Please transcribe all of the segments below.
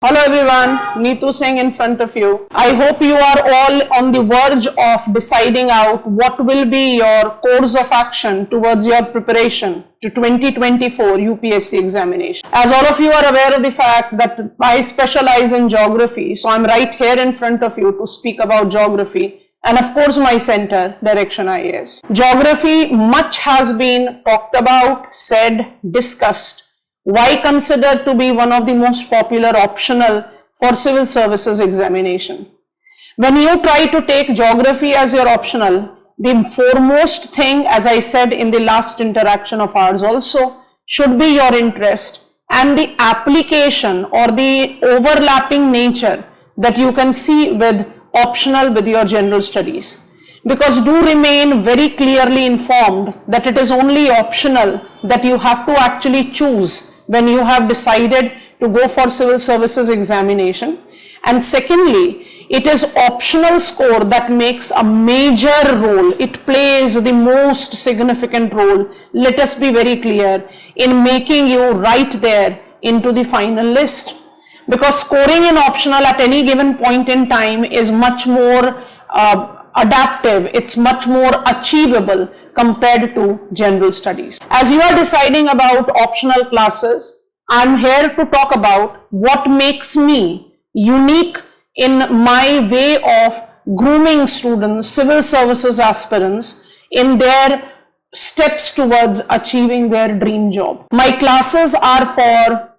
Hello everyone, Neetu Singh in front of you. I hope you are all on the verge of deciding out what will be your course of action towards your preparation to 2024 UPSC examination. As all of you are aware of the fact that I specialize in geography, so I'm right here in front of you to speak about geography. And of course my center, Direction IAS. Geography, much has been talked about, said, discussed. Why considered to be one of the most popular optional for civil services examination? When you try to take geography as your optional, the foremost thing, as I said in the last interaction of ours also, should be your interest and the application or the overlapping nature that you can see with optional with your general studies. Because do remain very clearly informed that it is only optional that you have to actually choose when you have decided to go for civil services examination. And secondly, it is optional score that makes a major role. It plays the most significant role, let us be very clear, in making you right there into the final list. Because scoring in optional at any given point in time is much more adaptive, it's much more achievable compared to general studies. As you are deciding about optional classes, I'm here to talk about what makes me unique in my way of grooming students, civil services aspirants in their steps towards achieving their dream job. My classes are for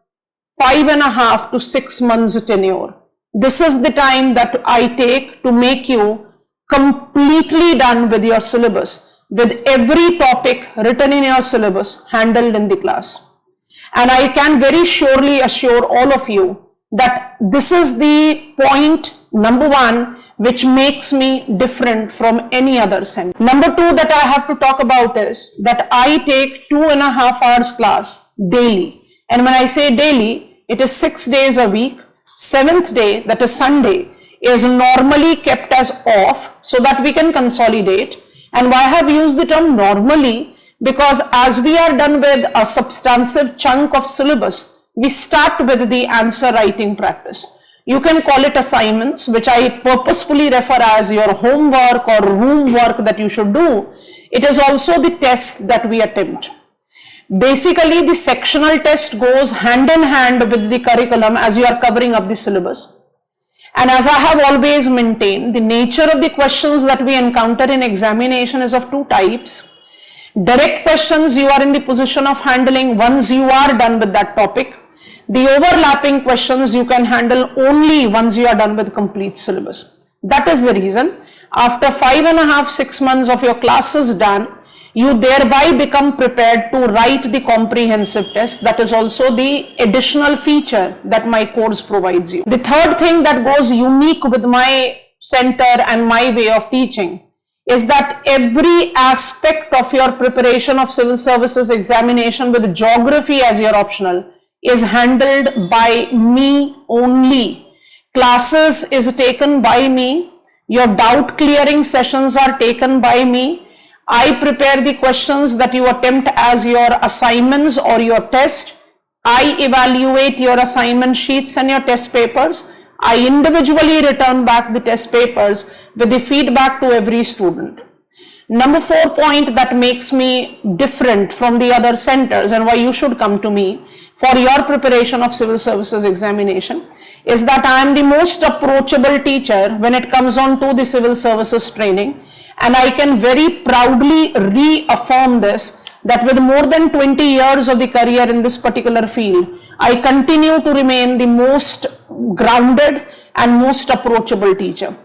5.5 to 6 months tenure. This is the time that I take to make you completely done with your syllabus, with every topic written in your syllabus handled in the class. And I can very surely assure all of you that this is the point number one which makes me different from any other center. Number two that I have to talk about is that I take 2.5 hours class daily. And when I say daily, it is 6 days a week. 7th day, that is Sunday, is normally kept as off so that we can consolidate. And why I have used the term normally? Because as we are done with a substantive chunk of syllabus, we start with the answer writing practice. You can call it assignments, which I purposefully refer as your homework or room work that you should do. It is also the test that we attempt. Basically, the sectional test goes hand in hand with the curriculum as you are covering up the syllabus. And as I have always maintained, the nature of the questions that we encounter in examination is of two types. Direct questions you are in the position of handling once you are done with that topic. The overlapping questions you can handle only once you are done with complete syllabus. That is the reason after 5.5 to 6 months of your classes done, you thereby become prepared to write the comprehensive test. That is also the additional feature that my course provides you. The third thing that goes unique with my center and my way of teaching is that every aspect of your preparation of civil services examination with geography as your optional is handled by me only. Classes is taken by me. Your doubt clearing sessions are taken by me. I prepare the questions that you attempt as your assignments or your test. I evaluate your assignment sheets and your test papers. I individually return back the test papers with the feedback to every student. Number 4 point that makes me different from the other centers and why you should come to me for your preparation of civil services examination is that I am the most approachable teacher when it comes on to the civil services training. And I can very proudly reaffirm this, that with more than 20 years of the career in this particular field, I continue to remain the most grounded and most approachable teacher.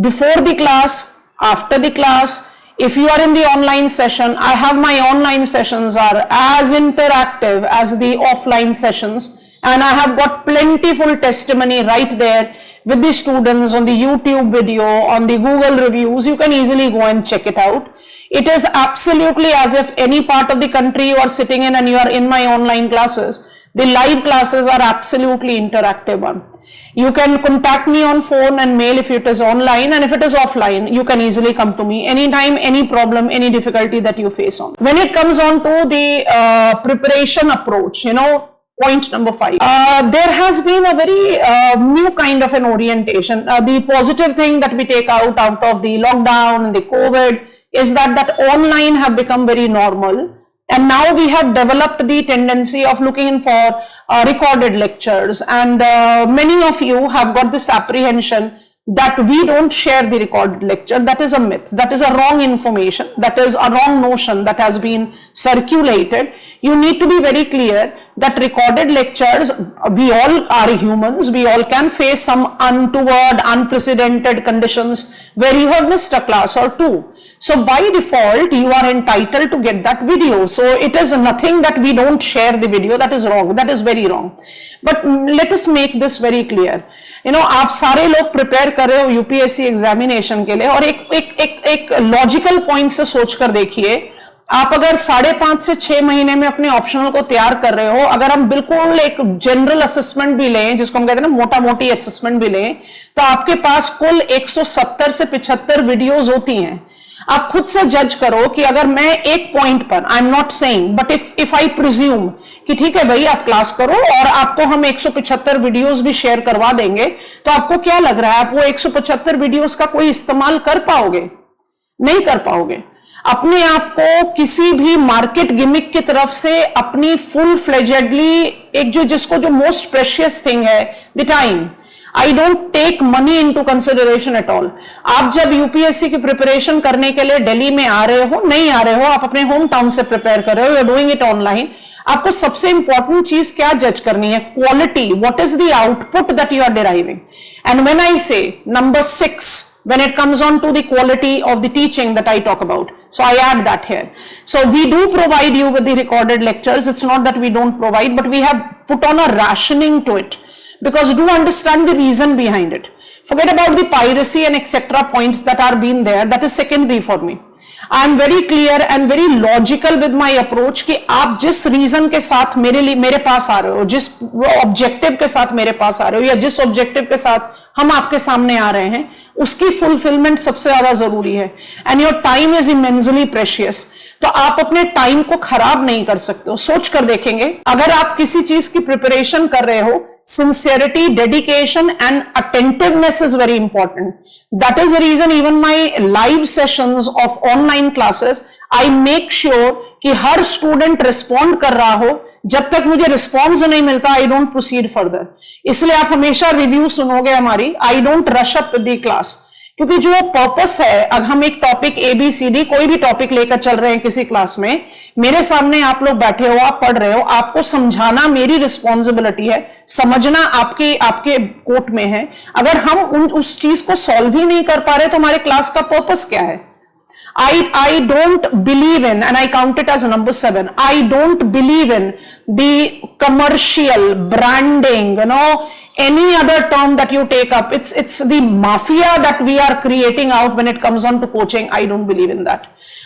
Before the class, after the class, if you are in the online session, I have my online sessions are as interactive as the offline sessions. And I have got plentiful testimony right there with the students on the YouTube video, on the Google reviews. You can easily go and check it out. It is absolutely as if any part of the country you are sitting in and you are in my online classes. The live classes are absolutely interactive one. You can contact me on phone and mail if it is online, and if it is offline, you can easily come to me anytime, any problem, any difficulty that you face on. When it comes on to the preparation approach, Point number 5. There has been a very new kind of an orientation. The positive thing that we take out of the lockdown and the COVID is that online have become very normal. And now we have developed the tendency of looking for recorded lectures. And many of you have got this apprehension that we don't share the recorded lecture. That is a myth. That is a wrong information. That is a wrong notion that has been circulated. You need to be very clear that recorded lectures, we all are humans. We all can face some untoward, unprecedented conditions where you have missed a class or two. So by default, you are entitled to get that video. So it is nothing that we don't share the video. That is wrong. That is very wrong. But let us make this very clear. You know, आप सारे लोग prepare कर रहे हो UPSC examination के लिए और एक लॉजिकल पॉइंट से सोच कर देखिए, आप अगर 5.5 से 6 महीने में अपने ऑप्शनल को तैयार कर रहे हो, अगर हम बिल्कुल एक जनरल असेसमेंट भी लें, जिसको हम कहते हैं ना मोटा मोटी असेसमेंट भी लें, तो आपके पास कुल 170 से 75 वीडियोस होती हैं. आप खुद से जज करो कि अगर मैं एक पॉइंट पर, I am not saying, but if I presume कि ठीक है भाई आप क्लास करो और आपको हम 175 वीडियोस भी शेयर करवा देंगे, तो आपको क्या लग रहा है आप वो 175 वीडियोस का कोई इस्तेमाल कर पाओगे? नहीं कर पाओगे. अपने आप को किसी भी मार्केट गिमिक की तरफ से अपनी फुल फ्लेजेडली एक जिसको जो मोस्ट प्रेशियस थिंग है, the time, I don't take money into consideration at all. आप जब यूपीएससी की प्रिपरेशन करने के लिए दिल्ली में आ रहे हो, नहीं आ रहे हो, आप अपने होम टाउन से प्रिपेयर कर रहे हो, you're doing it online, आपको सबसे इंपॉर्टेंट चीज क्या जज करनी है? Quality. What is the output that you are deriving? And when I say number 6, when it comes on to the quality of the teaching that I talk about, so I add that here. So we do provide you with the recorded lectures. It's not that we don't provide, but we have put on a rationing to it. Because do understand the reason behind it. Forget about the piracy and etc. points that are being there. That is secondary for me. I am very clear and very logical with my approach कि आप जिस reason के साथ मेरे पास आ रहे हो, जिस objective के साथ मेरे पास आ रहे हो, या जिस objective के साथ हम आपके सामने आ रहे हैं, उसकी fulfillment सबसे ज्यादा जरूरी है. And your time is immensely precious. तो आप अपने टाइम को खराब नहीं कर सकते हो. सोच कर देखेंगे, अगर आप किसी चीज की प्रिपरेशन कर रहे हो, sincerity, dedication and attentiveness is very important. That is the reason even my live sessions of online classes, I make sure कि हर स्टूडेंट रिस्पॉन्ड कर रहा हो. जब तक मुझे रिस्पॉन्स नहीं मिलता, आई डोंट प्रोसीड फर्दर. इसलिए आप हमेशा रिव्यू सुनोगे हमारी. I don't rush up the class, क्योंकि जो पर्पस है, अगर हम एक टॉपिक ABCD कोई भी टॉपिक लेकर चल रहे हैं किसी क्लास में, मेरे सामने आप लोग बैठे हो, आप पढ़ रहे हो, आपको समझाना मेरी रिस्पॉन्सिबिलिटी है, समझना आपके कोर्ट में है. अगर हम उस चीज को सॉल्व ही नहीं कर पा रहे तो हमारे क्लास का पर्पस क्या है? I don't believe in, and I count it as number 7, I don't believe in the commercial branding, any other term that you take up. It's the mafia that we are creating out when it comes on to coaching. I don't believe in that.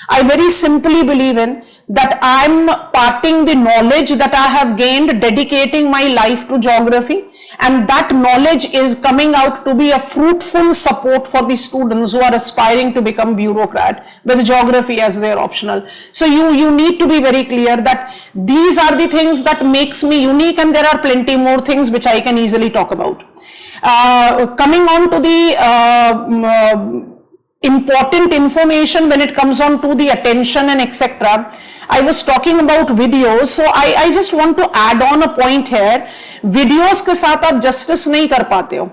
I very simply believe in that I'm parting the knowledge that I have gained, dedicating my life to geography, and that knowledge is coming out to be a fruitful support for the students who are aspiring to become bureaucrat with geography as their optional. So you need to be very clear that these are the things that makes me unique, and there are plenty more things which I can easily talk about. Coming on to the important information when it comes on to the attention and etc. I was talking about videos, so I just want to add on a point here. Videos के साथ आप justice नहीं कर पाते हो.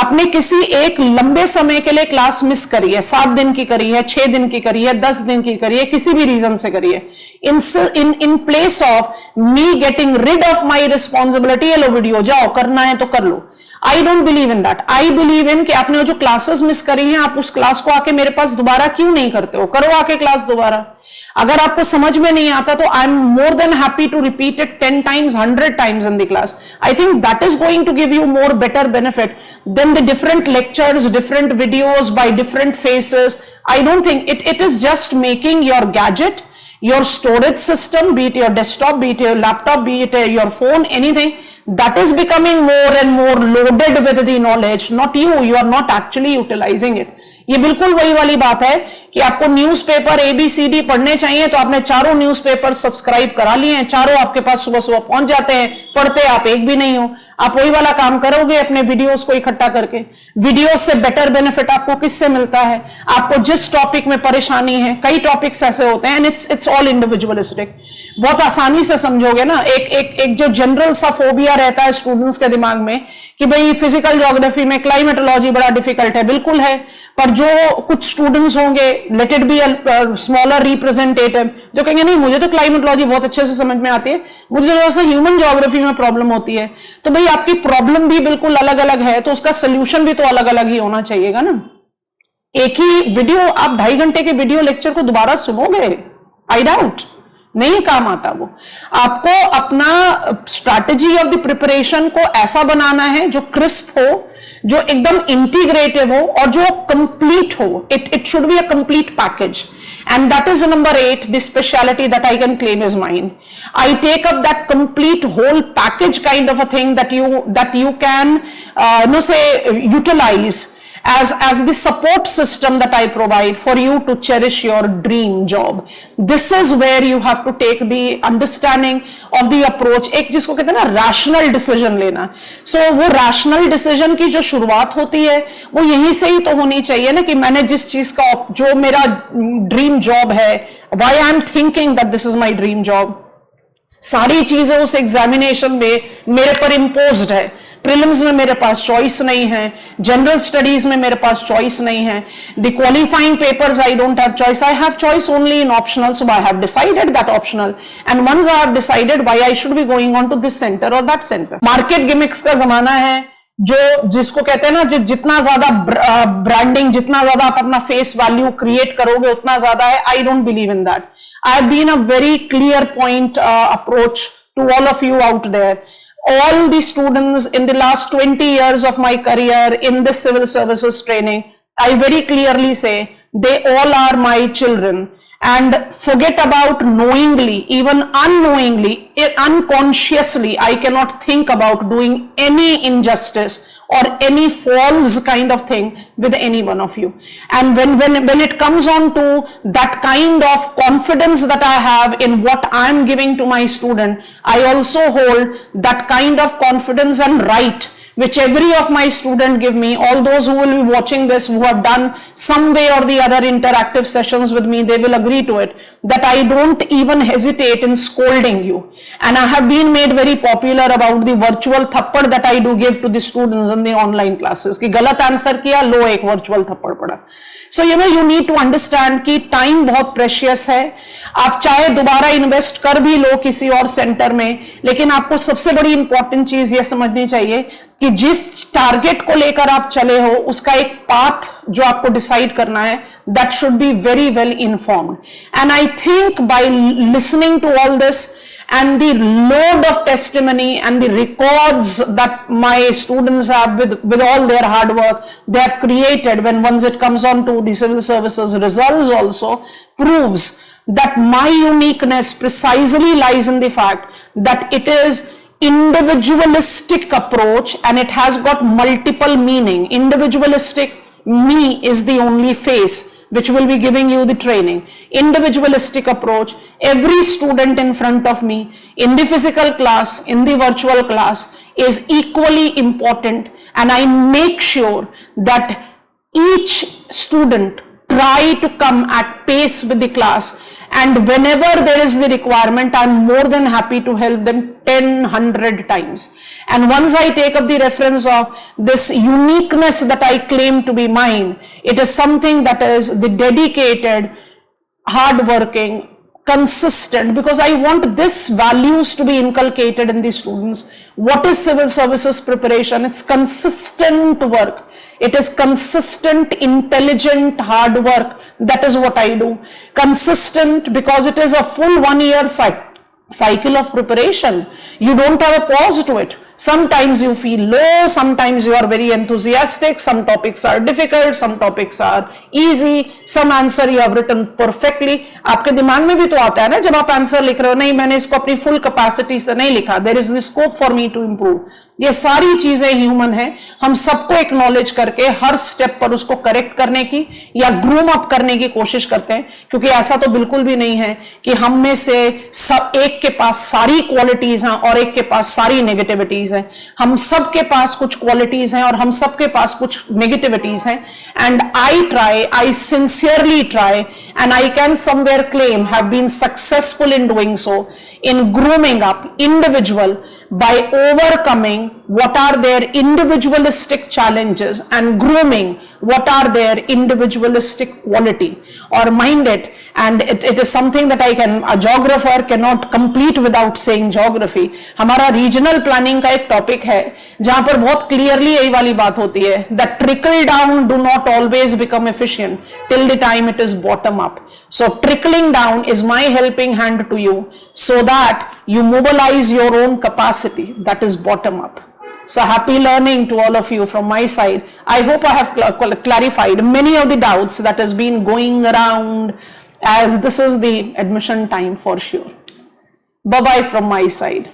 आपने किसी एक लंबे समय के लिए क्लास मिस करी है, 7 दिन की करी है, 6 दिन की करी है, 10 दिन की करी है, किसी भी रीजन से करी है. in place of me getting rid of my responsibility, ये लो वीडियो, जाओ करना है तो कर लो. I don't believe in that. I believe in कि आपने जो क्लासेस मिस करी हैं, आप उस क्लास को आके मेरे पास दोबारा क्यों नहीं करते हो? करो आके क्लास दोबारा. अगर आपको समझ में नहीं आता तो I am more than happy to repeat it 10 times, 100 times in the class. I think that is going to give you more better benefit than the different lectures, different videos by different faces. I don't think it is just making your gadget, your storage system, be it your desktop, be it your laptop, be it your phone, anything, that is becoming more and more loaded with the knowledge. Not you are not actually utilizing it. ये बिल्कुल वही वाली बात है कि आपको newspaper ABCD पढ़ने चाहिए तो आपने चारों न्यूज़पेपर सब्सक्राइब करा लिए हैं, चारों आपके पास सुबह सुबह पहुंच जाते हैं, पढ़ते आप एक भी नहीं हो। आप वही वाला काम करोगे अपने वीडियोस को इकट्ठा करके। वीडियोस से बेटर बेनिफिट आपको किससे मिलता है? आपको जिस टॉपिक में परेशानी है, कई टॉपिक्स ऐसे होते हैं, एंड इट्स ऑल इंडिविजुअलिस्टिक। बहुत आसानी से समझोगे ना। एक जो जनरल सा फोबिया रहता है स्टूडेंट्स के दिमाग में कि भाई फिजिकल ज्योग्राफी में क्लाइमेटोलॉजी बड़ा डिफिकल्ट है, बिल्कुल है। पर जो कुछ स्टूडेंट्स होंगे, let it be smaller representative, जो कहेंगे नहीं मुझे तो क्लाइमेटोलॉजी बहुत अच्छे से समझ में आती है, मुझे थोड़ा सा ह्यूमन ज्योग्राफी में प्रॉब्लम होती है। तो भाई आपकी प्रॉब्लम भी बिल्कुल अलग अलग है, तो उसका सोल्यूशन भी तो अलग अलग ही होना चाहिएगा ना। एक ही वीडियो, आप 2.5 घंटे के वीडियो लेक्चर को दोबारा सुनोगे? आई डाउट, नहीं काम आता वो। आपको अपना स्ट्रैटेजी ऑफ द प्रिपरेशन को ऐसा बनाना है जो क्रिस्प हो, जो एकदम इंटीग्रेटिव हो और जो कंप्लीट हो। It should be a complete package, and that is number 8, the speciality that I can claim is mine. I take up that complete whole package kind of a thing that you can utilize as the support system that I provide for you to cherish your dream job. This is where you have to take the understanding of the approach, एक जिसको कहते हैं ना rational decision लेना। So वो rational decision की जो शुरुआत होती है वो यहीं से ही तो होनी चाहिए ना, कि मैंने जिस चीज का, जो मेरा ड्रीम जॉब है, why I am thinking that this is my dream job, सारी चीजें उस एग्जामिनेशन में मेरे पर इम्पोज्ड है। प्रीलिम्स में मेरे पास चॉइस नहीं है, जनरल स्टडीज में मेरे पास चॉइस नहीं है, the qualifying papers I don't have choice, I have choice only in optional, so I have decided that optional, and once I have decided why I should be going on to this centre और that centre. Market gimmicks का जमाना है, जो जिसको कहते हैं ना, जो जितना ज्यादा ब्रांडिंग, जितना ज्यादा आप अपना फेस वैल्यू क्रिएट करोगे उतना ज्यादा है। I don't believe in that. I have been a very clear point approach to all of you out there. All the students in the last 20 years of my career in this civil services training, I very clearly say they all are my children. And forget about knowingly, even unknowingly, unconsciously, I cannot think about doing any injustice or any false kind of thing with any one of you. And when it comes on to that kind of confidence that I have in what I am giving to my student, I also hold that kind of confidence and right which every of my student give me. All those who will be watching this, who have done some way or the other interactive sessions with me, they will agree to it, that I don't even hesitate in scolding you. And I have been made very popular about the virtual thappad that I do give to the students in the online classes, कि गलत answer किया, लो एक virtual थप्पड़ पड़ा. So you need to understand कि time बहुत precious है. आप चाहे दोबारा इन्वेस्ट कर भी लो किसी और सेंटर में, लेकिन आपको सबसे बड़ी इंपॉर्टेंट चीज ये समझनी चाहिए कि जिस टारगेट को लेकर आप चले हो उसका एक पाथ जो आपको डिसाइड करना है, that should be very well informed. And I think by listening to all this and the load of testimony and the records that my students have with all their hard work they have created, when once it comes on to the civil services results also, proves that my uniqueness precisely lies in the fact that it is individualistic approach and it has got multiple meaning. Individualistic, me is the only face which will be giving you the training. Individualistic approach, every student in front of me in the physical class, in the virtual class is equally important, and I make sure that each student try to come at pace with the class. And whenever there is the requirement, I'm more than happy to help them 100 times. And once I take up the reference of this uniqueness that I claim to be mine, it is something that is the dedicated, hardworking, consistent, because I want this values to be inculcated in the students. What is civil services preparation? It's consistent work. It is consistent, intelligent, hard work. That is what I do. Consistent because it is a full 1 year cycle of preparation. You don't have a pause to it. Sometimes you feel low, sometimes you are very enthusiastic, some topics are difficult, some topics are easy, some answer you have written perfectly. आपके दिमाग में भी तो आता है ना जब आप आंसर लिख रहे हो, नहीं मैंने इसको अपनी फुल कैपेसिटी से नहीं लिखा, there is the scope for me to improve. ये सारी चीजें ह्यूमन है, हम सबको एक्नॉलेज करके हर स्टेप पर उसको करेक्ट करने की या ग्रूम अप करने की कोशिश करते हैं, क्योंकि ऐसा तो बिल्कुल भी नहीं है कि हम में से सब एक के पास सारी क्वालिटीज हैं और एक के पास सारी नेगेटिविटीज हैं. हम सब के पास कुछ क्वालिटीज हैं और हम सब के पास कुछ नेगेटिविटीज हैं. And I sincerely try and I can somewhere claim have been successful in doing so in grooming up individual by overcoming what are their individualistic challenges and grooming what are their individualistic quality or mind it. And it is something that a geographer cannot complete without saying geography. हमारा regional planning का एक topic है जहां पर बहुत clearly यही वाली बात होती है that trickle down do not always become efficient till the time it is bottom up. So trickling down is my helping hand to you so that you mobilize your own capacity, that is bottom up. So happy learning to all of you from my side. I hope I have clarified many of the doubts that has been going around, as this is the admission time for sure. Bye bye from my side.